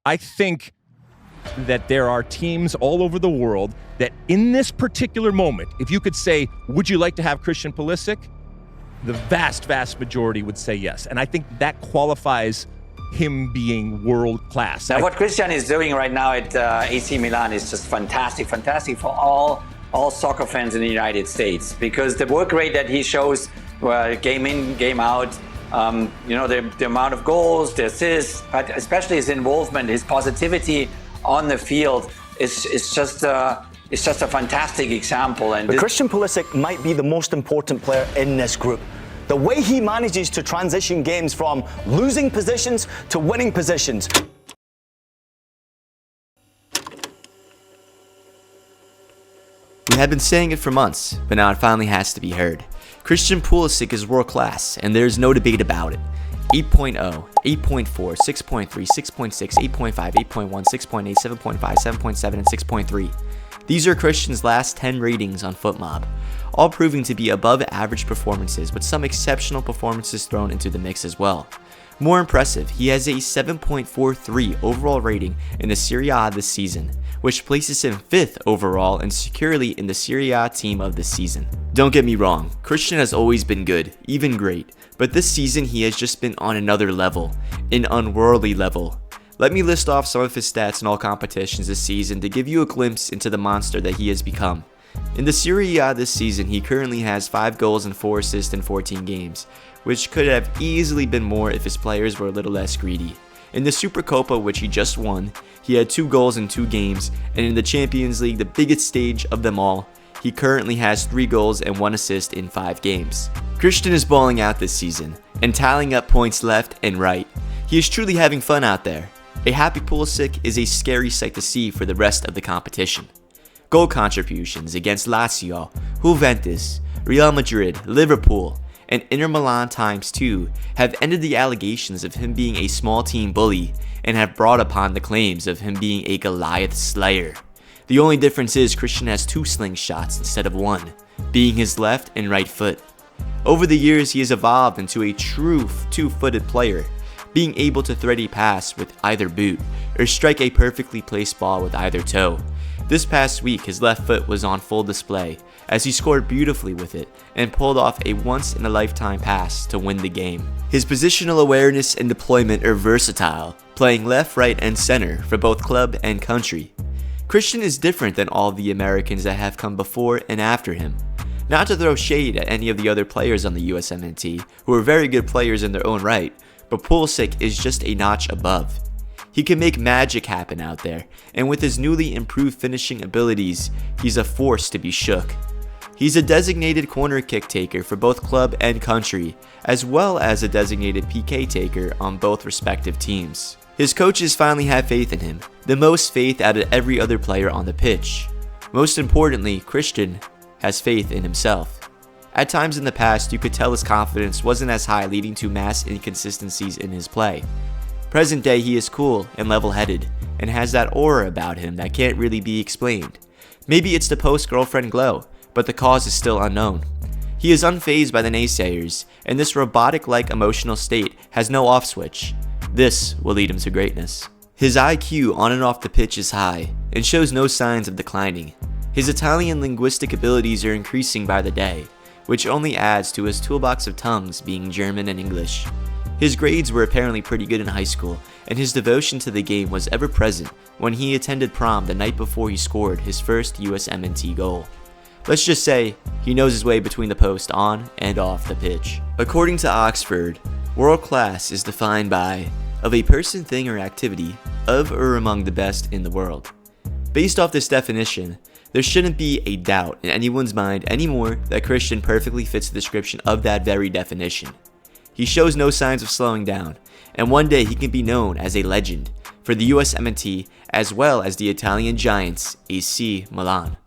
I think that there are teams all over the world that in this particular moment, if you could say, would you like to have Christian Pulisic? The vast majority would say yes. And I think that qualifies him being world class. Now, what Christian is doing right now at AC Milan is just fantastic for all soccer fans in the United States, because the work rate that he shows game in, game out, the amount of goals, the assists, but especially his involvement, his positivity on the field is just a fantastic example. But Christian Pulisic might be the most important player in this group. The way he manages to transition games from losing positions to winning positions. We have been saying it for months, but now it finally has to be heard. Christian Pulisic is world class, and there's no debate about it. 8.0, 8.4, 6.3, 6.6, 8.5, 8.1, 6.8, 7.5, 7.7, and 6.3. These are Christian's last 10 ratings on FootMob, all proving to be above average performances with some exceptional performances thrown into the mix as well. More impressive, he has a 7.43 overall rating in the Serie A this season, which places him 5th overall and securely in the Serie A team of the season. Don't get me wrong, Christian has always been good, even great, but this season he has just been on another level, an unworldly level. Let me list off some of his stats in all competitions this season to give you a glimpse into the monster that he has become. In the Serie A this season, he currently has 5 goals and 4 assists in 14 games, which could have easily been more if his players were a little less greedy. In the Supercopa, which he just won, he had 2 goals in 2 games, and in the Champions League, the biggest stage of them all, he currently has 3 goals and 1 assist in 5 games. Christian is balling out this season, and tallying up points left and right. He is truly having fun out there. A happy Pulisic is a scary sight to see for the rest of the competition. Goal contributions against Lazio, Juventus, Real Madrid, Liverpool, and Inter Milan ×2 have ended the allegations of him being a small team bully and have brought upon the claims of him being a Goliath slayer. The only difference is Christian has 2 slingshots instead of 1, being his left and right foot. Over the years, he has evolved into a true 2-footed player, being able to thread a pass with either boot or strike a perfectly placed ball with either toe. This past week, his left foot was on full display as he scored beautifully with it and pulled off a once-in-a-lifetime pass to win the game. His positional awareness and deployment are versatile, playing left, right, and center for both club and country. Christian is different than all the Americans that have come before and after him. Not to throw shade at any of the other players on the USMNT, who are very good players in their own right, but Pulisic is just a notch above. He can make magic happen out there, and with his newly improved finishing abilities, he's a force to be shook. He's a designated corner kick taker for both club and country, as well as a designated PK taker on both respective teams. His coaches finally have faith in him, the most faith out of every other player on the pitch. Most importantly, Christian has faith in himself. At times in the past, you could tell his confidence wasn't as high, leading to mass inconsistencies in his play. Present day, he is cool and level-headed, and has that aura about him that can't really be explained. Maybe it's the post-girlfriend glow, but the cause is still unknown. He is unfazed by the naysayers, and this robotic-like emotional state has no off switch. This will lead him to greatness. His IQ on and off the pitch is high, and shows no signs of declining. His Italian linguistic abilities are increasing by the day, which only adds to his toolbox of tongues being German and English. His grades were apparently pretty good in high school, and his devotion to the game was ever present when he attended prom the night before he scored his first USMNT goal. Let's just say, he knows his way between the post on and off the pitch. According to Oxford, world class is defined by of a person, thing, or activity of or among the best in the world. Based off this definition, there shouldn't be a doubt in anyone's mind anymore that Christian perfectly fits the description of that very definition. He shows no signs of slowing down, and one day he can be known as a legend for the USMNT as well as the Italian giants AC Milan.